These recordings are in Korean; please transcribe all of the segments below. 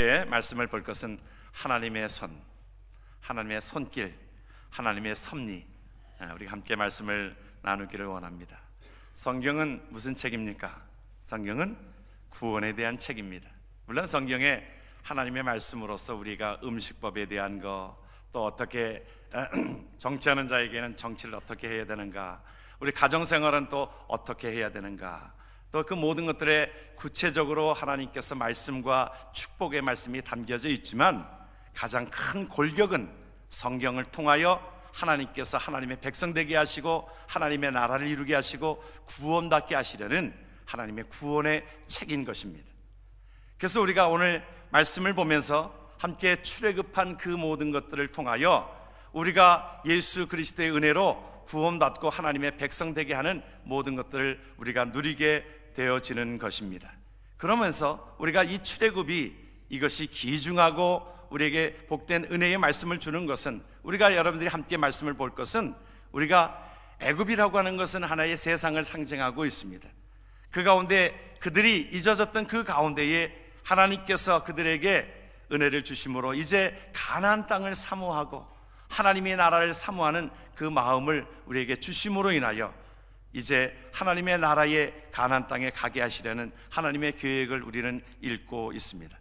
말씀을 볼 것은 하나님의 손, 하나님의 손길, 하나님의 섭리, 우리가 함께 말씀을 나누기를 원합니다. 성경은 무슨 책입니까? 성경은 구원에 대한 책입니다. 물론 성경에 하나님의 말씀으로서 우리가 음식법에 대한 거, 또 어떻게 정치하는 자에게는 정치를 어떻게 해야 되는가, 우리 가정생활은 또 어떻게 해야 되는가, 또 그 모든 것들에 구체적으로 하나님께서 말씀과 축복의 말씀이 담겨져 있지만, 가장 큰 골격은 성경을 통하여 하나님께서 하나님의 백성 되게 하시고 하나님의 나라를 이루게 하시고 구원받게 하시려는 하나님의 구원의 책인 것입니다. 그래서 우리가 오늘 말씀을 보면서 함께 출애굽한 그 모든 것들을 통하여 우리가 예수 그리스도의 은혜로 구원받고 하나님의 백성 되게 하는 모든 것들을 우리가 누리게 되어지는 것입니다. 그러면서 우리가 이 출애굽이 이것이 귀중하고 우리에게 복된 은혜의 말씀을 주는 것은, 우리가 여러분들이 함께 말씀을 볼 것은, 우리가 애굽이라고 하는 것은 하나의 세상을 상징하고 있습니다. 그 가운데 그들이 잊어졌던 그 가운데에 하나님께서 그들에게 은혜를 주심으로 이제 가나안 땅을 사모하고 하나님의 나라를 사모하는 그 마음을 우리에게 주심으로 인하여 이제 하나님의 나라의 가나안 땅에 가게 하시려는 하나님의 계획을 우리는 읽고 있습니다.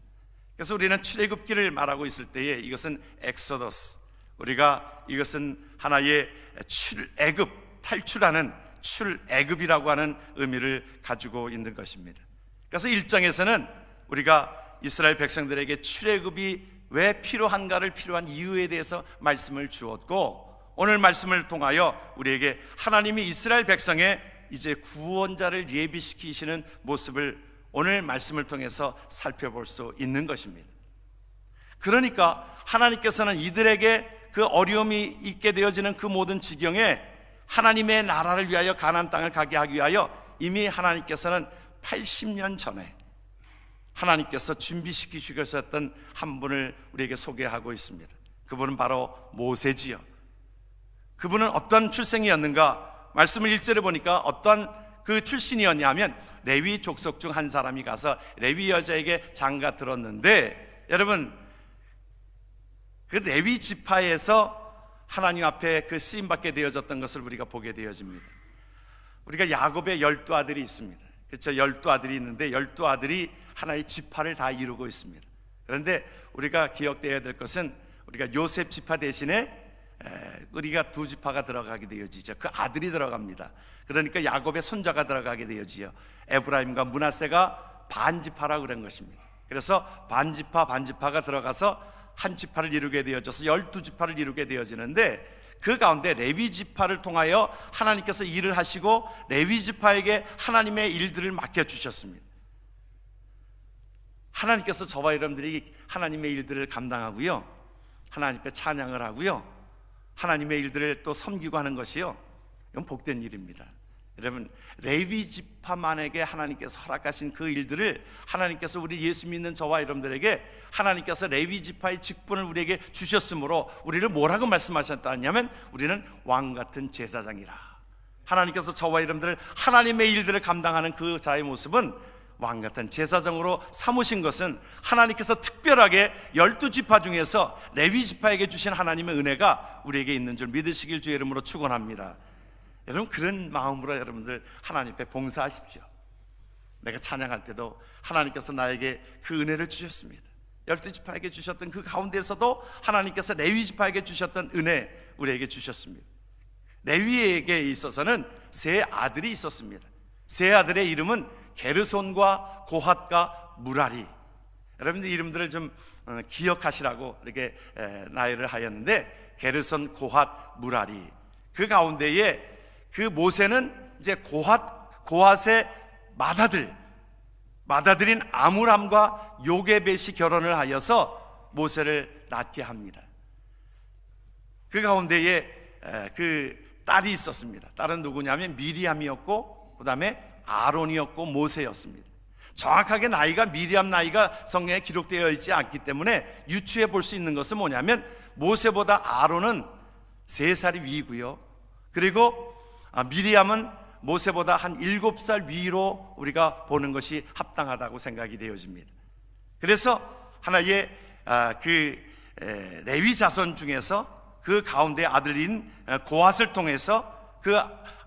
그래서 우리는 출애굽기를 말하고 있을 때에 이것은 엑소더스, 우리가 이것은 하나의 출애굽, 탈출하는 출애굽이라고 하는 의미를 가지고 있는 것입니다. 그래서 1장에서는 우리가 이스라엘 백성들에게 출애굽이 왜 필요한가를, 필요한 이유에 대해서 말씀을 주었고, 오늘 말씀을 통하여 우리에게 하나님이 이스라엘 백성의 이제 구원자를 예비시키시는 모습을 오늘 말씀을 통해서 살펴볼 수 있는 것입니다. 그러니까 하나님께서는 이들에게 그 어려움이 있게 되어지는 그 모든 지경에 하나님의 나라를 위하여 가나안 땅을 가게 하기 위하여 이미 하나님께서는 80년 전에 하나님께서 준비시키시고 계셨던 한 분을 우리에게 소개하고 있습니다. 그분은 바로 모세지요. 그분은 어떤 출생이었는가? 말씀을 1절에 보니까 어떤 그 출신이었냐 하면 레위 족속 중 한 사람이 가서 레위 여자에게 장가 들었는데, 여러분 그 레위 지파에서 하나님 앞에 그 쓰임받게 되어졌던 것을 우리가 보게 되어집니다. 우리가 야곱의 12아들이 있습니다. 그렇죠? 12아들이 있는데 12아들이 하나의 지파를 다 이루고 있습니다. 그런데 우리가 기억되어야 될 것은 우리가 요셉 지파 대신에 우리가 두 지파가 들어가게 되어지죠. 그 아들이 들어갑니다. 그러니까 야곱의 손자가 들어가게 되어지요. 에브라임과 므낫세가 반지파라고 그런 것입니다. 그래서 반지파가 들어가서 한 지파를 이루게 되어져서 12지파를 이루게 되어지는데, 그 가운데 레위 지파를 통하여 하나님께서 일을 하시고 레위 지파에게 하나님의 일들을 맡겨주셨습니다. 하나님께서 저와 여러분들이 하나님의 일들을 감당하고요, 하나님께 찬양을 하고요, 하나님의 일들을 또 섬기고 하는 것이요, 이건 복된 일입니다. 여러분, 레위 지파만에게 하나님께서 허락하신 그 일들을 하나님께서 우리 예수 믿는 저와 여러분들에게 하나님께서 레위 지파의 직분을 우리에게 주셨으므로 우리를 뭐라고 말씀하셨다냐면 우리는 왕같은 제사장이라. 하나님께서 저와 여러분들을 하나님의 일들을 감당하는 그 자의 모습은 왕같은 제사장으로 삼으신 것은 하나님께서 특별하게 12지파 중에서 레위 지파에게 주신 하나님의 은혜가 우리에게 있는 줄 믿으시길 주의 이름으로 축원합니다. 여러분, 그런 마음으로 여러분들 하나님 앞에 봉사하십시오. 내가 찬양할 때도 하나님께서 나에게 그 은혜를 주셨습니다. 12지파에게 주셨던 그 가운데서도 하나님께서 레위 지파에게 주셨던 은혜 우리에게 주셨습니다. 레위에게 있어서는 세 아들이 있었습니다. 세 아들의 이름은 게르손과 고핫과 무라리. 여러분들 이름들을 좀 기억하시라고 이렇게 나열을 하였는데, 게르손, 고핫, 무라리. 그 가운데에 그 모세는 이제 고핫의 맏아들인 아므람과 요게벳이 결혼을 하여서 모세를 낳게 합니다. 그 가운데에 그 딸이 있었습니다. 딸은 누구냐면 미리암이었고 그 다음에 아론이었고 모세였습니다. 정확하게 나이가 미리암 나이가 성경에 기록되어 있지 않기 때문에 유추해 볼 수 있는 것은 뭐냐면 모세보다 아론은 3살이 위고요, 그리고 미리암은 모세보다 한 7살 위로 우리가 보는 것이 합당하다고 생각이 되어집니다. 그래서 하나의 레위 자손 중에서 그 가운데 아들인 고핫을 통해서 그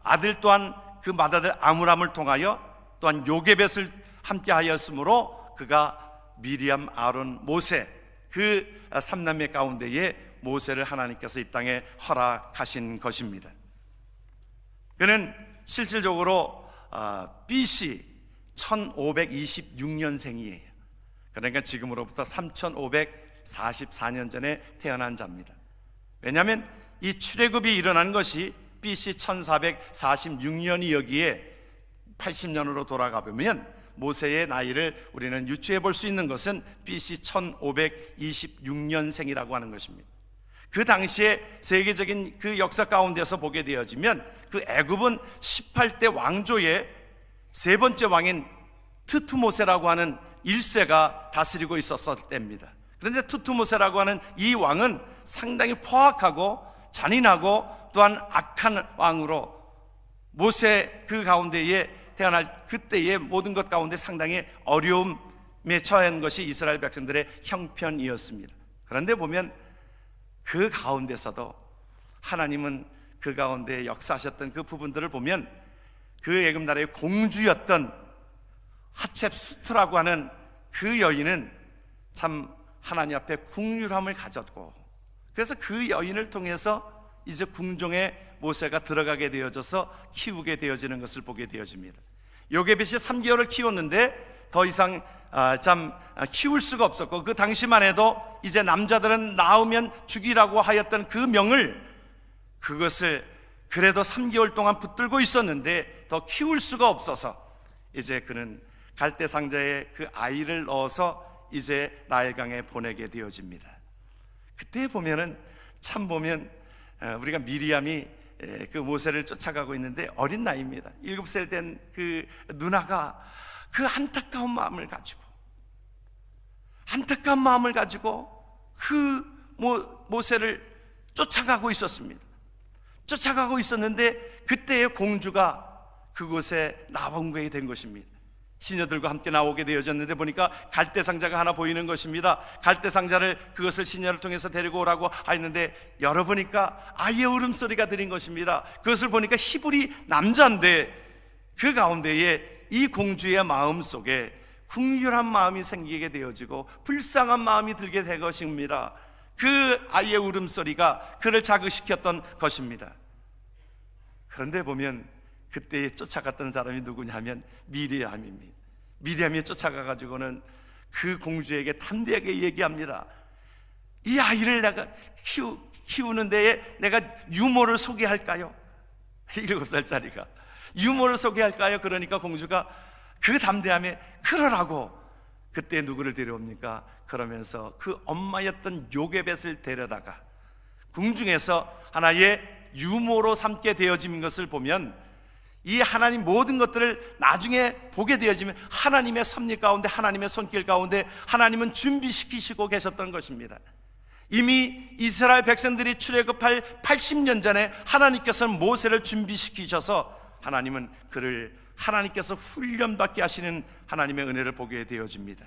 아들 또한 그 맏아들 아므람을 통하여 또한 요게벳을 함께하였으므로 그가 미리암, 아론, 모세 그 삼남매 가운데에 모세를 하나님께서 이 땅에 허락하신 것입니다. 그는 실질적으로 BC 1526년생이에요. 그러니까 지금으로부터 3544년 전에 태어난 자입니다. 왜냐하면 이 출애굽이 일어난 것이 BC 1446년이 여기에 80년으로 돌아가 보면 모세의 나이를 우리는 유추해 볼 수 있는 것은 BC 1526년생이라고 하는 것입니다. 그 당시에 세계적인 그 역사 가운데서 보게 되어지면 그 애굽은 18대 왕조의 세 번째 왕인 트투모세라고 하는 1세가 다스리고 있었을 때입니다. 그런데 트투모세라고 하는 이 왕은 상당히 포악하고 잔인하고 또한 악한 왕으로 모세 그 가운데에 태어날 그때의 모든 것 가운데 상당히 어려움에 처한 것이 이스라엘 백성들의 형편이었습니다. 그런데 보면 그 가운데서도 하나님은 그 가운데 역사하셨던 그 부분들을 보면 그 애굽 나라의 공주였던 하첵수트라고 하는 그 여인은 참 하나님 앞에 국률함을 가졌고, 그래서 그 여인을 통해서 이제 궁정에 모세가 들어가게 되어져서 키우게 되어지는 것을 보게 되어집니다. 요게벳이 3개월을 키웠는데 더 이상 키울 수가 없었고, 그 당시만 해도 이제 남자들은 낳으면 죽이라고 하였던 그 명을, 그것을 그래도 3개월 동안 붙들고 있었는데 더 키울 수가 없어서 이제 그는 갈대 상자에 그 아이를 넣어서 이제 나일강에 보내게 되어집니다. 그때 보면은 참 보면 우리가 미리암이 그 모세를 쫓아가고 있는데 어린 나이입니다. 7살 된 그 누나가 그 안타까운 마음을 가지고 그 모세를 쫓아가고 있었습니다. 쫓아가고 있었는데 그때의 공주가 그곳에 나오게 된 것입니다. 시녀들과 함께 나오게 되어졌는데 보니까 갈대상자가 하나 보이는 것입니다. 갈대상자를 그것을 시녀를 통해서 데리고 오라고 하였는데 열어보니까 아이의 울음소리가 들린 것입니다. 그것을 보니까 히브리 남자인데 그 가운데에 이 공주의 마음 속에 국률한 마음이 생기게 되어지고 불쌍한 마음이 들게 될 것입니다. 그 아이의 울음소리가 그를 자극시켰던 것입니다. 그런데 보면 그때 쫓아갔던 사람이 누구냐 하면 미리암입니다. 미리암이 쫓아가가지고는 그 공주에게 담대하게 얘기합니다. 이 아이를 내가 키우는 데에 내가 유모를 소개할까요? 7살짜리가 유모를 소개할까요? 그러니까 공주가 그 담대함에 그러라고 그때 누구를 데려옵니까? 그러면서 그 엄마였던 요게벳을 데려다가 궁중에서 하나의 유모로 삼게 되어진 것을 보면 이 하나님 모든 것들을 나중에 보게 되어지면 하나님의 섭리 가운데, 하나님의 손길 가운데 하나님은 준비시키시고 계셨던 것입니다. 이미 이스라엘 백성들이 출애굽할 80년 전에 하나님께서는 모세를 준비시키셔서 하나님은 그를 하나님께서 훈련받게 하시는 하나님의 은혜를 보게 되어집니다.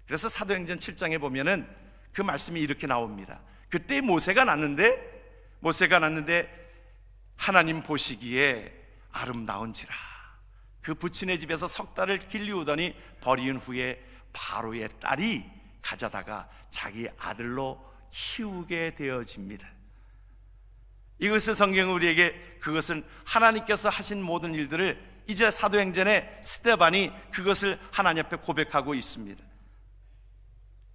그래서 사도행전 7장에 보면은 그 말씀이 이렇게 나옵니다. 그때 모세가 났는데 하나님 보시기에 아름다운지라. 그 부친의 집에서 석 달을 길리우더니 버리운 후에 바로의 딸이 가져다가 자기 아들로 키우게 되어집니다. 이것을 성경은 우리에게 그것은 하나님께서 하신 모든 일들을 이제 사도행전에 스데반이 그것을 하나님 앞에 고백하고 있습니다.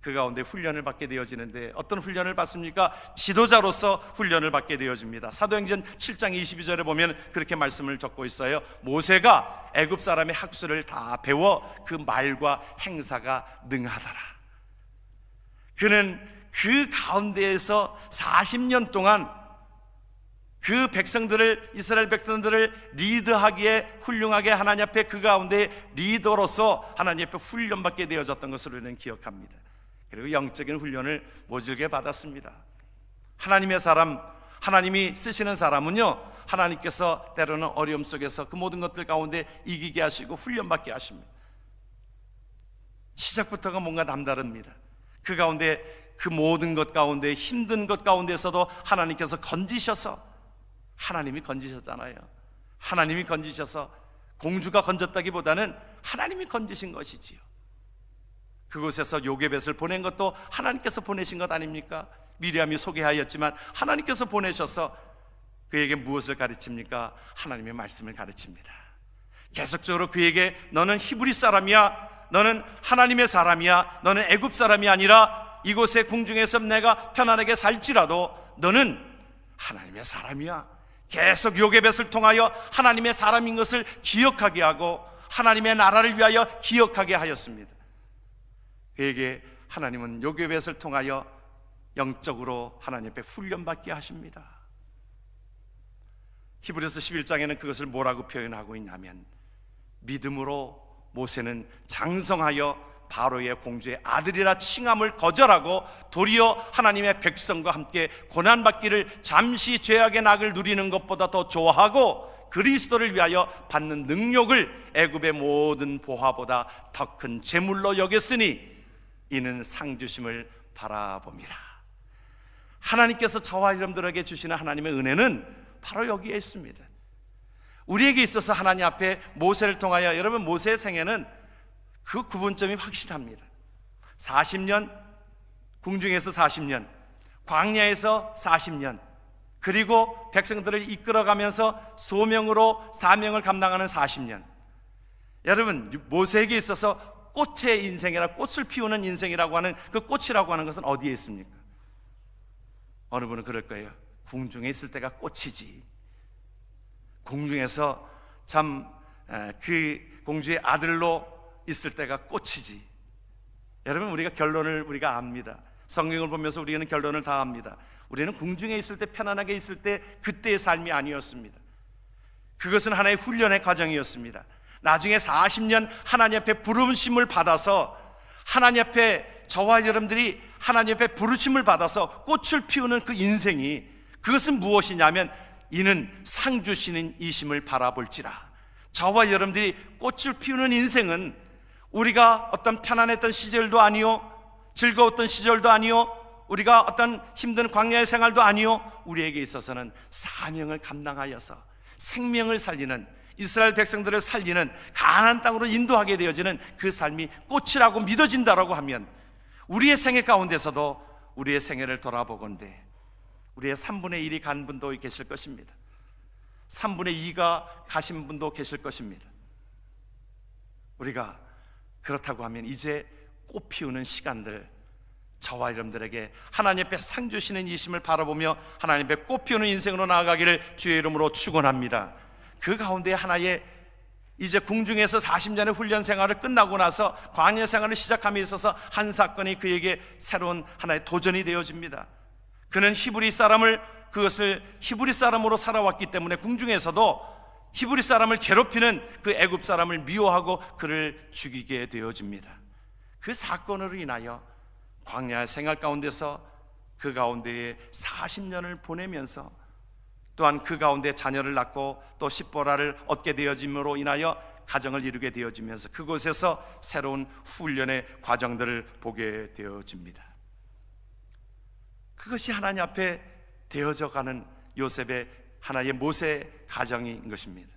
그 가운데 훈련을 받게 되어지는데 어떤 훈련을 받습니까? 지도자로서 훈련을 받게 되어집니다. 사도행전 7장 22절에 보면 그렇게 말씀을 적고 있어요. 모세가 애굽 사람의 학술을 다 배워 그 말과 행사가 능하더라. 그는 그 가운데에서 40년 동안 그 백성들을, 이스라엘 백성들을 리드하기에 훌륭하게 하나님 앞에 그 가운데 리더로서 하나님 앞에 훈련받게 되어졌던 것으로 우리는 기억합니다. 그리고 영적인 훈련을 모질게 받았습니다. 하나님의 사람, 하나님이 쓰시는 사람은요, 하나님께서 때로는 어려움 속에서 그 모든 것들 가운데 이기게 하시고 훈련받게 하십니다. 시작부터가 뭔가 남다릅니다. 그 가운데, 그 모든 것 가운데, 힘든 것 가운데서도 하나님께서 건지셔서, 하나님이 건지셨잖아요. 하나님이 건지셔서, 공주가 건졌다기보다는 하나님이 건지신 것이지요. 그곳에서 요게벳을 보낸 것도 하나님께서 보내신 것 아닙니까? 미리암이 소개하였지만 하나님께서 보내셔서 그에게 무엇을 가르칩니까? 하나님의 말씀을 가르칩니다. 계속적으로 그에게 너는 히브리 사람이야, 너는 하나님의 사람이야, 너는 애굽 사람이 아니라 이곳의 궁중에서 내가 편안하게 살지라도 너는 하나님의 사람이야. 계속 요게벳을 통하여 하나님의 사람인 것을 기억하게 하고 하나님의 나라를 위하여 기억하게 하였습니다. 그에게 하나님은 요게벳을 통하여 영적으로 하나님 앞에 훈련받게 하십니다. 히브리서 11장에는 그것을 뭐라고 표현하고 있냐면, 믿음으로 모세는 장성하여 바로의 공주의 아들이라 칭함을 거절하고 도리어 하나님의 백성과 함께 고난받기를 잠시 죄악의 낙을 누리는 것보다 더 좋아하고 그리스도를 위하여 받는 능력을 애굽의 모든 보화보다 더 큰 재물로 여겼으니 이는 상 주심을 바라봄이라. 하나님께서 저와 여러분들에게 주시는 하나님의 은혜는 바로 여기에 있습니다. 우리에게 있어서 하나님 앞에 모세를 통하여, 여러분 모세의 생애는 그 구분점이 확실합니다. 40년, 궁중에서 40년, 광야에서 40년, 그리고 백성들을 이끌어가면서 소명으로 사명을 감당하는 40년. 여러분 모세에게 있어서 꽃의 인생이라, 꽃을 피우는 인생이라고 하는 그 꽃이라고 하는 것은 어디에 있습니까? 어느 분은 그럴 거예요. 궁중에 있을 때가 꽃이지. 궁중에서 참 그 공주의 아들로 있을 때가 꽃이지. 여러분 우리가 결론을 우리가 압니다. 성경을 보면서 우리는 결론을 다 압니다. 우리는 궁중에 있을 때, 편안하게 있을 때, 그때의 삶이 아니었습니다. 그것은 하나의 훈련의 과정이었습니다. 나중에 40년 하나님 앞에 부르심을 받아서, 하나님 앞에 저와 여러분들이 하나님 앞에 부르심을 받아서 꽃을 피우는 그 인생이, 그것은 무엇이냐면 이는 상 주시는 이심을 바라볼지라. 저와 여러분들이 꽃을 피우는 인생은 우리가 어떤 편안했던 시절도 아니요, 즐거웠던 시절도 아니요, 우리가 어떤 힘든 광야의 생활도 아니요, 우리에게 있어서는 사명을 감당하여서 생명을 살리는, 이스라엘 백성들을 살리는, 가나안 땅으로 인도하게 되어지는 그 삶이 꽃이라고 믿어진다라고 하면, 우리의 생애 가운데서도 우리의 생애를 돌아보건대 우리의 3분의 1이 간 분도 계실 것입니다. 3분의 2가 가신 분도 계실 것입니다. 우리가 그렇다고 하면 이제 꽃 피우는 시간들, 저와 여러분들에게 하나님 앞에 상 주시는 이심을 바라보며 하나님 앞에 꽃 피우는 인생으로 나아가기를 주의 이름으로 축원합니다. 그 가운데 하나의, 이제 궁중에서 40년의 훈련 생활을 끝나고 나서 광야 생활을 시작함에 있어서 한 사건이 그에게 새로운 하나의 도전이 되어집니다. 그는 히브리 사람을, 그것을 히브리 사람으로 살아왔기 때문에 궁중에서도 히브리 사람을 괴롭히는 그 애굽 사람을 미워하고 그를 죽이게 되어집니다. 그 사건으로 인하여 광야 생활 가운데서 그 가운데에 40년을 보내면서, 또한 그 가운데 자녀를 낳고 또 십보라를 얻게 되어짐으로 인하여 가정을 이루게 되어지면서 그곳에서 새로운 훈련의 과정들을 보게 되어집니다. 그것이 하나님 앞에 되어져 가는 요셉의 하나의 모세 가정인 것입니다.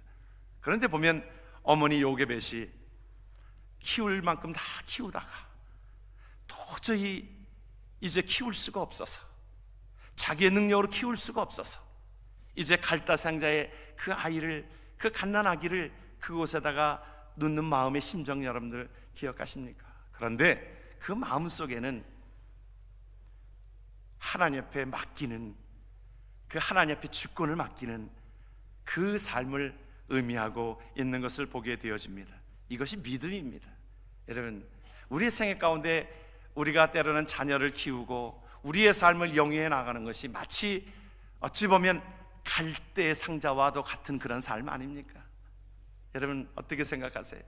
그런데 보면 어머니 요게벳이 키울 만큼 다 키우다가 도저히 이제 키울 수가 없어서, 자기의 능력으로 키울 수가 없어서 이제 갈다상자의 그 아이를, 그 갓난아기를 그곳에다가 놓는 마음의 심정 여러분들 기억하십니까? 그런데 그 마음 속에는 하나님 앞에 맡기는, 그 하나님 앞에 주권을 맡기는 그 삶을 의미하고 있는 것을 보게 되어집니다. 이것이 믿음입니다. 여러분, 우리의 생애 가운데 우리가 때로는 자녀를 키우고 우리의 삶을 영위해 나가는 것이 마치 어찌 보면 갈대의 상자와도 같은 그런 삶 아닙니까? 여러분 어떻게 생각하세요?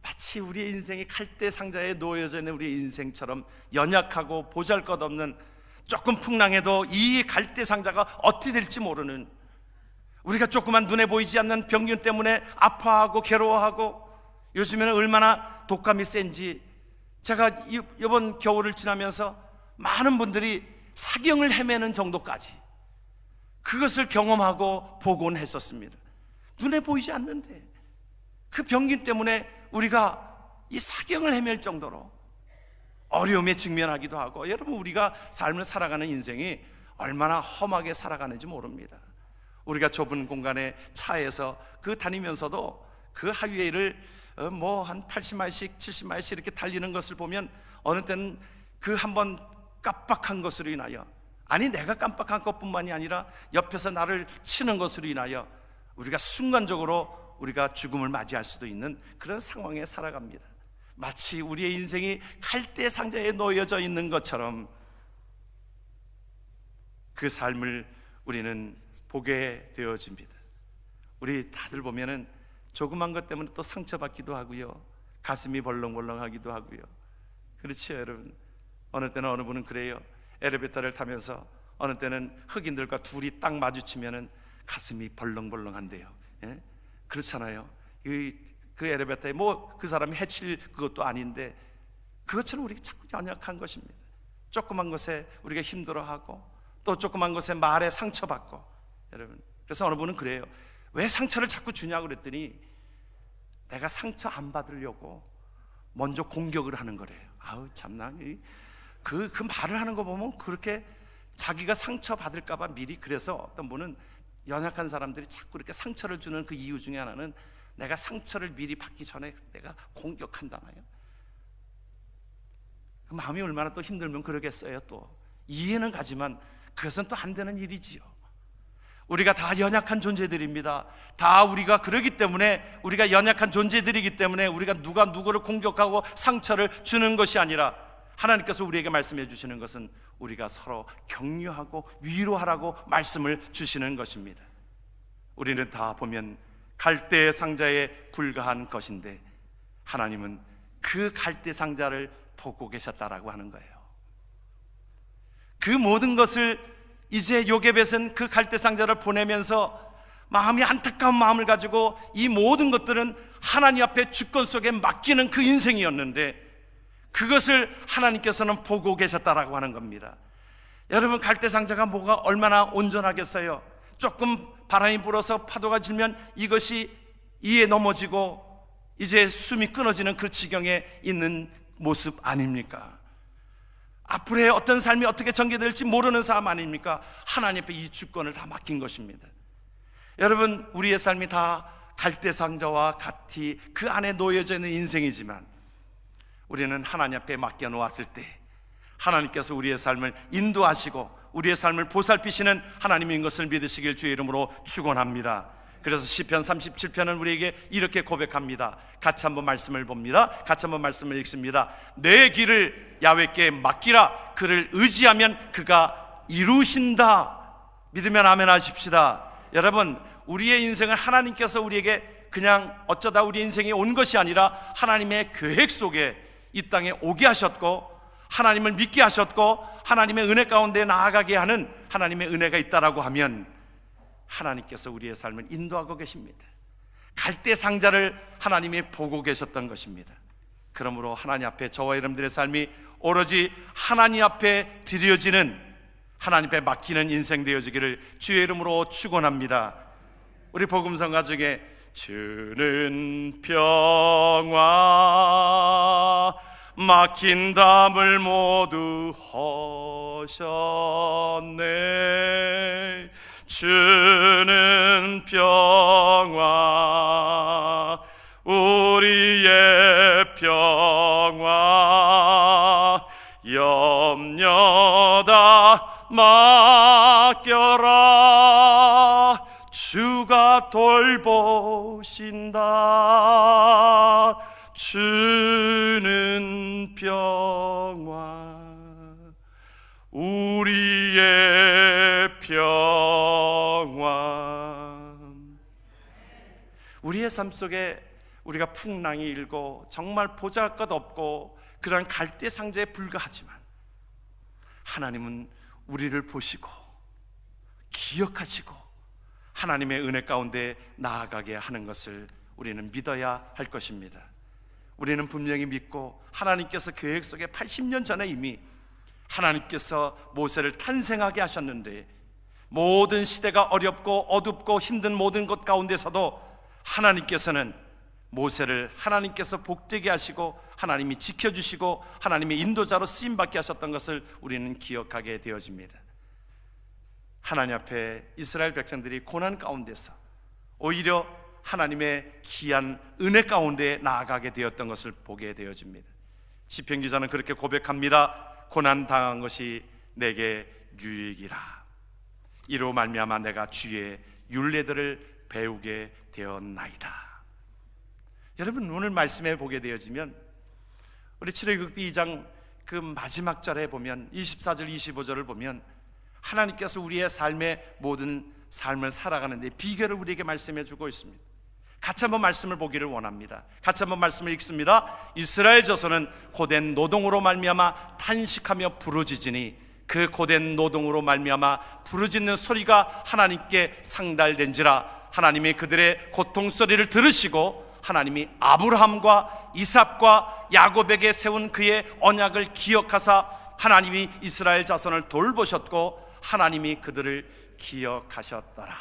마치 우리의 인생이 갈대 상자에 놓여져 있는 우리의 인생처럼 연약하고 보잘것없는, 조금 풍랑해도 이 갈대 상자가 어떻게 될지 모르는, 우리가 조그만 눈에 보이지 않는 병균 때문에 아파하고 괴로워하고, 요즘에는 얼마나 독감이 센지 제가 이번 겨울을 지나면서 많은 분들이 사경을 헤매는 정도까지 그것을 경험하고 보곤 했었습니다. 눈에 보이지 않는데 그 병균 때문에 우리가 이 사경을 헤맬 정도로 어려움에 직면하기도 하고, 여러분, 우리가 삶을 살아가는 인생이 얼마나 험하게 살아가는지 모릅니다. 우리가 좁은 공간에 차에서 다니면서도 그 하이웨이를 한 80마일씩 70마일씩 이렇게 달리는 것을 보면 어느 때는 그 한번 깜빡한 것으로 인하여, 아니 내가 깜빡한 것뿐만이 아니라 옆에서 나를 치는 것으로 인하여 우리가 순간적으로 우리가 죽음을 맞이할 수도 있는 그런 상황에 살아갑니다. 마치 우리의 인생이 칼대 상자에 놓여져 있는 것처럼 그 삶을 우리는 보게 되어집니다. 우리 다들 보면은 조그만 것 때문에 또 상처받기도 하고요, 가슴이 벌렁벌렁하기도 하고요. 그렇죠, 여러분? 어느 때는 어느 분은 그래요. 엘리베이터를 타면서 어느 때는 흑인들과 둘이 딱 마주치면은 가슴이 벌렁벌렁한데요. 예? 그렇잖아요. 그 엘리베이터에 그 사람이 해칠 그것도 아닌데 그것처럼 우리가 자꾸 연약한 것입니다. 조그만 것에 우리가 힘들어하고 또 조그만 것에 말에 상처받고, 여러분, 그래서 어느 분은 그래요. 왜 상처를 자꾸 주냐고 그랬더니 내가 상처 안 받으려고 먼저 공격을 하는 거래요. 아우 참나, 그 말을 하는 거 보면 그렇게 자기가 상처 받을까 봐 미리. 그래서 어떤 분은 연약한 사람들이 자꾸 이렇게 상처를 주는 그 이유 중에 하나는 내가 상처를 미리 받기 전에 내가 공격한다나요? 그 마음이 얼마나 또 힘들면 그러겠어요. 또 이해는 가지만 그것은 또 안 되는 일이지요. 우리가 다 연약한 존재들입니다. 다 우리가 그러기 때문에, 우리가 연약한 존재들이기 때문에 우리가 누가 누구를 공격하고 상처를 주는 것이 아니라 하나님께서 우리에게 말씀해 주시는 것은 우리가 서로 격려하고 위로하라고 말씀을 주시는 것입니다. 우리는 다 보면 갈대 상자에 불과한 것인데 하나님은 그 갈대 상자를 보고 계셨다라고 하는 거예요. 그 모든 것을 이제 요게벳은 그 갈대 상자를 보내면서 마음이 안타까운 마음을 가지고 이 모든 것들은 하나님 앞에 주권 속에 맡기는 그 인생이었는데 그것을 하나님께서는 보고 계셨다라고 하는 겁니다. 여러분, 갈대 상자가 뭐가 얼마나 온전하겠어요? 조금 바람이 불어서 파도가 질면 이것이 이에 넘어지고 이제 숨이 끊어지는 그 지경에 있는 모습 아닙니까? 앞으로의 어떤 삶이 어떻게 전개될지 모르는 삶 아닙니까? 하나님 앞에 이 주권을 다 맡긴 것입니다. 여러분, 우리의 삶이 다 갈대 상자와 같이 그 안에 놓여져 있는 인생이지만 우리는 하나님 앞에 맡겨놓았을 때 하나님께서 우리의 삶을 인도하시고 우리의 삶을 보살피시는 하나님인 것을 믿으시길 주의 이름으로 축원합니다. 그래서 시편 37편은 우리에게 이렇게 고백합니다. 같이 한번 말씀을 봅니다. 같이 한번 말씀을 읽습니다. 내 길을 야훼께 맡기라. 그를 의지하면 그가 이루신다. 믿으면 아멘 하십시다. 여러분, 우리의 인생은 하나님께서 우리에게 그냥 어쩌다 우리 인생에 온 것이 아니라 하나님의 계획 속에 이 땅에 오게 하셨고 하나님을 믿게 하셨고 하나님의 은혜 가운데 나아가게 하는 하나님의 은혜가 있다라고 하면 하나님께서 우리의 삶을 인도하고 계십니다. 갈대 상자를 하나님이 보고 계셨던 것입니다. 그러므로 하나님 앞에 저와 여러분들의 삶이 오로지 하나님 앞에 드려지는, 하나님 앞에 맡기는 인생 되어지기를 주의 이름으로 축원합니다. 우리 복음성 가족에 주는 평화 막힌 담을 모두 허셨네. 주는 평화 우리의 평화 염려 다 맡겨라. 주가 돌보신다. 주는 평화 우리의 평화. 우리의 삶 속에 우리가 풍랑이 일고 정말 보잘것없고 그러한 갈대 상자에 불과하지만 하나님은 우리를 보시고 기억하시고 하나님의 은혜 가운데 나아가게 하는 것을 우리는 믿어야 할 것입니다. 우리는 분명히 믿고 하나님께서 계획 속에 80년 전에 이미 하나님께서 모세를 탄생하게 하셨는데, 모든 시대가 어렵고 어둡고 힘든 모든 것 가운데서도 하나님께서는 모세를 하나님께서 복되게 하시고 하나님이 지켜주시고 하나님의 인도자로 쓰임받게 하셨던 것을 우리는 기억하게 되어집니다. 하나님 앞에 이스라엘 백성들이 고난 가운데서 오히려 하나님의 귀한 은혜 가운데 나아가게 되었던 것을 보게 되어집니다. 시편 기자는 그렇게 고백합니다. 고난 당한 것이 내게 유익이라. 이로 말미암아 내가 주의 율례들을 배우게 되었나이다. 여러분, 오늘 말씀에 보게 되어지면 우리 출애굽기 2장 그 마지막 절에 보면 24절 25절을 보면 하나님께서 우리의 삶의 모든 삶을 살아가는데 비결을 우리에게 말씀해 주고 있습니다. 같이 한번 말씀을 보기를 원합니다. 같이 한번 말씀을 읽습니다. 이스라엘 자손은 고된 노동으로 말미암아 탄식하며 부르짖으니 그 고된 노동으로 말미암아 부르짖는 소리가 하나님께 상달된지라. 하나님이 그들의 고통 소리를 들으시고 하나님이 아브라함과 이삭과 야곱에게 세운 그의 언약을 기억하사 하나님이 이스라엘 자손을 돌보셨고 하나님이 그들을 기억하셨더라.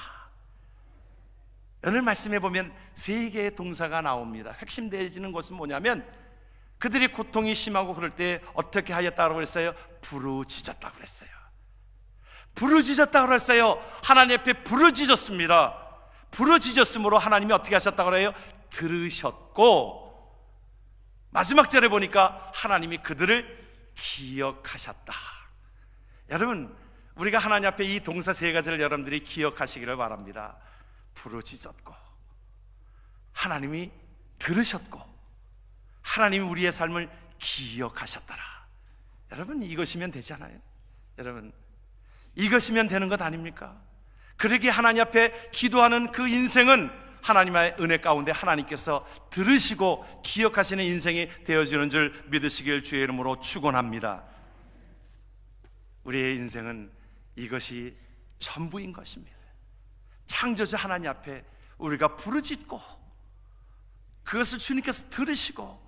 오늘 말씀해 보면 세 개의 동사가 나옵니다. 핵심되어지는 것은 뭐냐면 그들이 고통이 심하고 그럴 때 어떻게 하였다고 그랬어요? 부르짖었다고 그랬어요. 부르짖었다고 그랬어요. 하나님 앞에 부르짖었습니다. 부르짖었으므로 하나님이 어떻게 하셨다고 그래요? 들으셨고, 마지막 절에 보니까 하나님이 그들을 기억하셨다. 여러분, 우리가 하나님 앞에 이 동사 세 가지를 여러분들이 기억하시기를 바랍니다. 부르짖었고, 하나님이 들으셨고, 하나님이 우리의 삶을 기억하셨더라. 여러분, 이것이면 되잖아요. 여러분, 이것이면 되는 것 아닙니까? 그러기에 하나님 앞에 기도하는 그 인생은 하나님의 은혜 가운데 하나님께서 들으시고 기억하시는 인생이 되어지는 줄 믿으시길 주의 이름으로 축원합니다. 우리의 인생은 이것이 전부인 것입니다. 창조주 하나님 앞에 우리가 부르짖고 그것을 주님께서 들으시고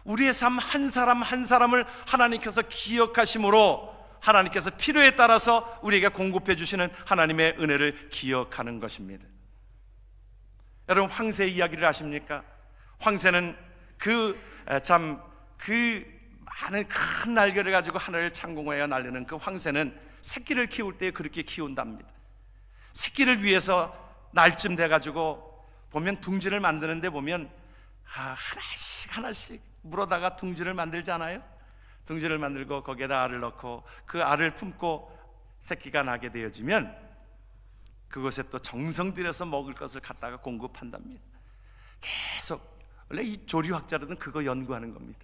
우리의 삶 한 사람 한 사람을 하나님께서 기억하심으로 하나님께서 필요에 따라서 우리에게 공급해 주시는 하나님의 은혜를 기억하는 것입니다. 여러분, 황새 이야기를 아십니까? 황새는 그 많은 큰 날개를 가지고 하늘을 창공하여 날리는 그 황새는 새끼를 키울 때 그렇게 키운답니다. 새끼를 위해서 날쯤 돼가지고 보면 둥지를 만드는데 보면 하나씩 물어다가 둥지를 만들잖아요. 둥지를 만들고 거기에다 알을 넣고 그 알을 품고 새끼가 나게 되어지면 그곳에 또 정성 들여서 먹을 것을 갖다가 공급한답니다. 계속, 원래 이 조류학자들은 그거 연구하는 겁니다.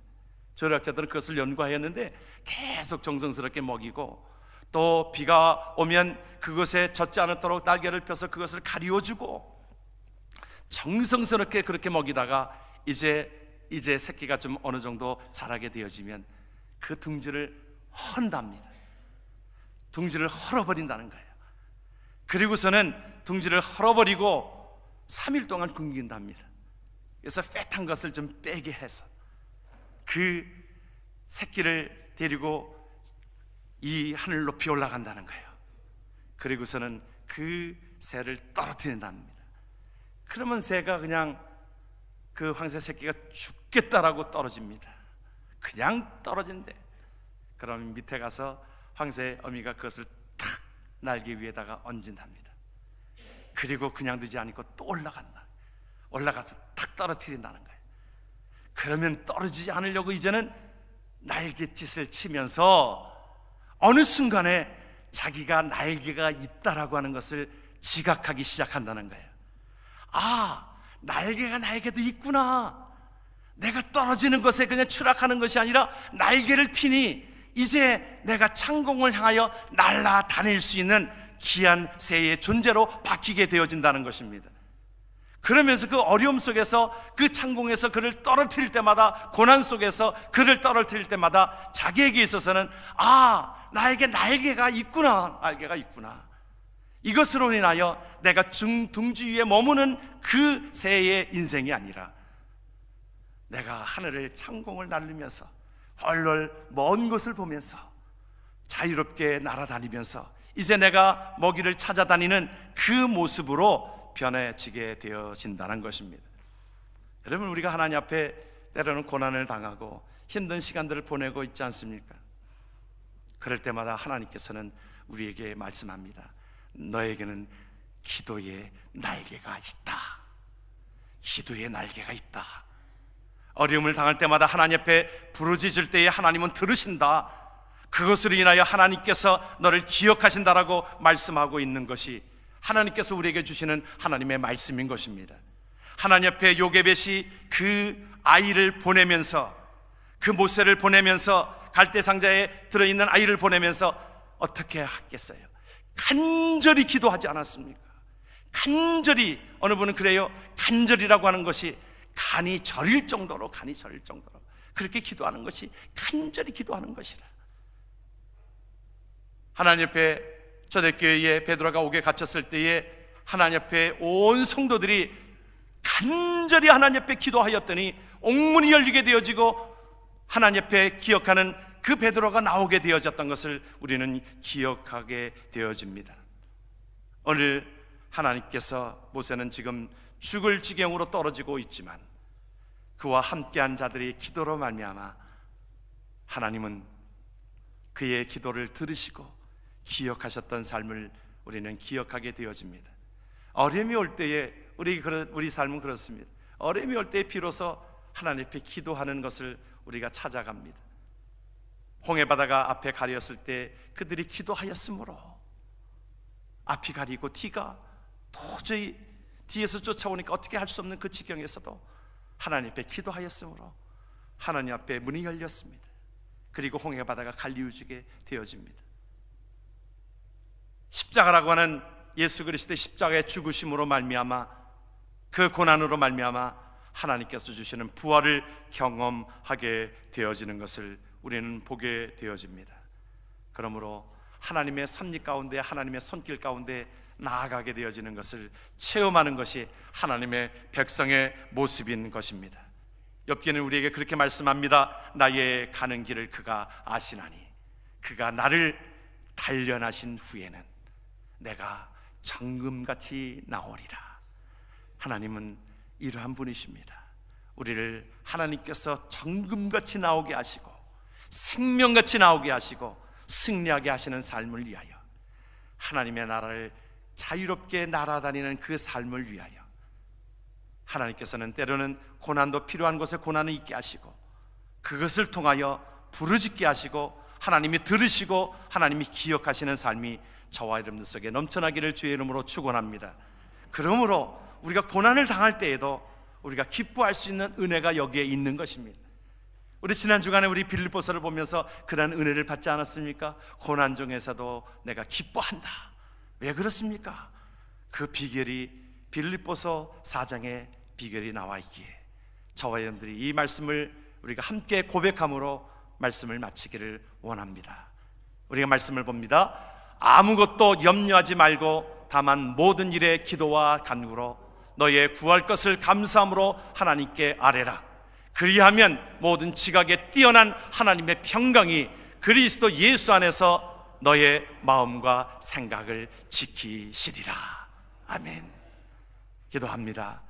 조류학자들은 그것을 연구하였는데 계속 정성스럽게 먹이고 또 비가 오면 그것에 젖지 않도록 날개를 펴서 그것을 가리워주고 정성스럽게 그렇게 먹이다가 이제 새끼가 좀 어느 정도 자라게 되어지면 그 둥지를 헐답니다. 둥지를 헐어버린다는 거예요. 그리고서는 둥지를 헐어버리고 3일 동안 굶긴답니다. 그래서 팻한 것을 좀 빼게 해서 그 새끼를 데리고 이 하늘 높이 올라간다는 거예요. 그리고서는 그 새를 떨어뜨린답니다. 그러면 새가 그냥 그 황새 새끼가 죽겠다라고 떨어집니다. 그냥 떨어진대. 그럼 밑에 가서 황새 어미가 그것을 탁 날개 위에다가 얹은답니다. 그리고 그냥 두지 않고 또 올라가서 탁 떨어뜨린다는 거예요. 그러면 떨어지지 않으려고 이제는 날갯짓을 치면서 어느 순간에 자기가 날개가 있다라고 하는 것을 지각하기 시작한다는 거예요. 날개도 있구나. 내가 떨어지는 것에 그냥 추락하는 것이 아니라 날개를 피니 이제 내가 창공을 향하여 날아다닐 수 있는 귀한 새의 존재로 바뀌게 되어진다는 것입니다. 그러면서 그 어려움 속에서 그 창공에서 그를 떨어뜨릴 때마다, 고난 속에서 그를 떨어뜨릴 때마다 자기에게 있어서는 나에게 날개가 있구나. 이것으로 인하여 내가 둥지 위에 머무는 그 새의 인생이 아니라 내가 하늘을 창공을 날리면서 헐헐 먼 곳을 보면서 자유롭게 날아다니면서 이제 내가 먹이를 찾아다니는 그 모습으로 변해지게 되어진다는 것입니다. 여러분, 우리가 하나님 앞에 때로는 고난을 당하고 힘든 시간들을 보내고 있지 않습니까? 그럴 때마다 하나님께서는 우리에게 말씀합니다. 너에게는 기도의 날개가 있다. 기도의 날개가 있다. 어려움을 당할 때마다 하나님 앞에 부르짖을 때에 하나님은 들으신다. 그것으로 인하여 하나님께서 너를 기억하신다라고 말씀하고 있는 것이 하나님께서 우리에게 주시는 하나님의 말씀인 것입니다. 하나님 앞에 요게벳이 그 아이를 보내면서, 그 모세를 보내면서, 갈대상자에 들어있는 아이를 보내면서 어떻게 하겠어요? 간절히 기도하지 않았습니까? 간절히, 어느 분은 그래요, 간절이라고 하는 것이 간이 저릴 정도로 그렇게 기도하는 것이 간절히 기도하는 것이라. 하나님 앞에 초대교회에 베드로가 옥에 갇혔을 때에 하나님 앞에 온 성도들이 간절히 하나님 앞에 기도하였더니 옥문이 열리게 되어지고 하나님 앞에 기억하는 그 베드로가 나오게 되어졌던 것을 우리는 기억하게 되어집니다. 오늘 하나님께서, 모세는 지금 죽을 지경으로 떨어지고 있지만 그와 함께한 자들의 기도로 말미암아 하나님은 그의 기도를 들으시고 기억하셨던 삶을 우리는 기억하게 되어집니다. 어려움이 올 때에 우리 삶은 그렇습니다. 어려움이 올 때에 비로소 하나님 앞에 기도하는 것을 우리가 찾아갑니다. 홍해바다가 앞에 가렸을 때 그들이 기도하였으므로 앞이 가리고 뒤가 도저히 뒤에서 쫓아오니까 어떻게 할 수 없는 그 지경에서도 하나님 앞에 기도하였으므로 하나님 앞에 문이 열렸습니다. 그리고 홍해바다가 갈리우지게 되어집니다. 십자가라고 하는 예수 그리스도의 십자가의 죽으심으로 말미암아, 그 고난으로 말미암아 하나님께서 주시는 부활을 경험하게 되어지는 것을 우리는 보게 되어집니다. 그러므로 하나님의 섭리 가운데, 하나님의 손길 가운데 나아가게 되어지는 것을 체험하는 것이 하나님의 백성의 모습인 것입니다. 욥기는 우리에게 그렇게 말씀합니다. 나의 가는 길을 그가 아시나니 그가 나를 단련하신 후에는 내가 정금같이 나오리라. 하나님은 이러한 분이십니다. 우리를 하나님께서 정금같이 나오게 하시고 생명같이 나오게 하시고 승리하게 하시는 삶을 위하여, 하나님의 나라를 자유롭게 날아다니는 그 삶을 위하여 하나님께서는 때로는 고난도 필요한 곳에 고난을 있게 하시고 그것을 통하여 부르짖게 하시고 하나님이 들으시고 하나님이 기억하시는 삶이 저와 여러분들 속에 넘쳐나기를 주의 이름으로 축원합니다. 그러므로 우리가 고난을 당할 때에도 우리가 기뻐할 수 있는 은혜가 여기에 있는 것입니다. 우리 지난 주간에 우리 빌립보서를 보면서 그러한 은혜를 받지 않았습니까? 고난 중에서도 내가 기뻐한다. 왜 그렇습니까? 그 비결이 빌립보서 4장의 비결이 나와 있기에 저와 여러분들이 이 말씀을 우리가 함께 고백함으로 말씀을 마치기를 원합니다. 우리가 말씀을 봅니다. 아무것도 염려하지 말고 다만 모든 일에 기도와 간구로 너의 구할 것을 감사함으로 하나님께 아뢰라. 그리하면 모든 지각에 뛰어난 하나님의 평강이 그리스도 예수 안에서 너의 마음과 생각을 지키시리라. 아멘. 기도합니다.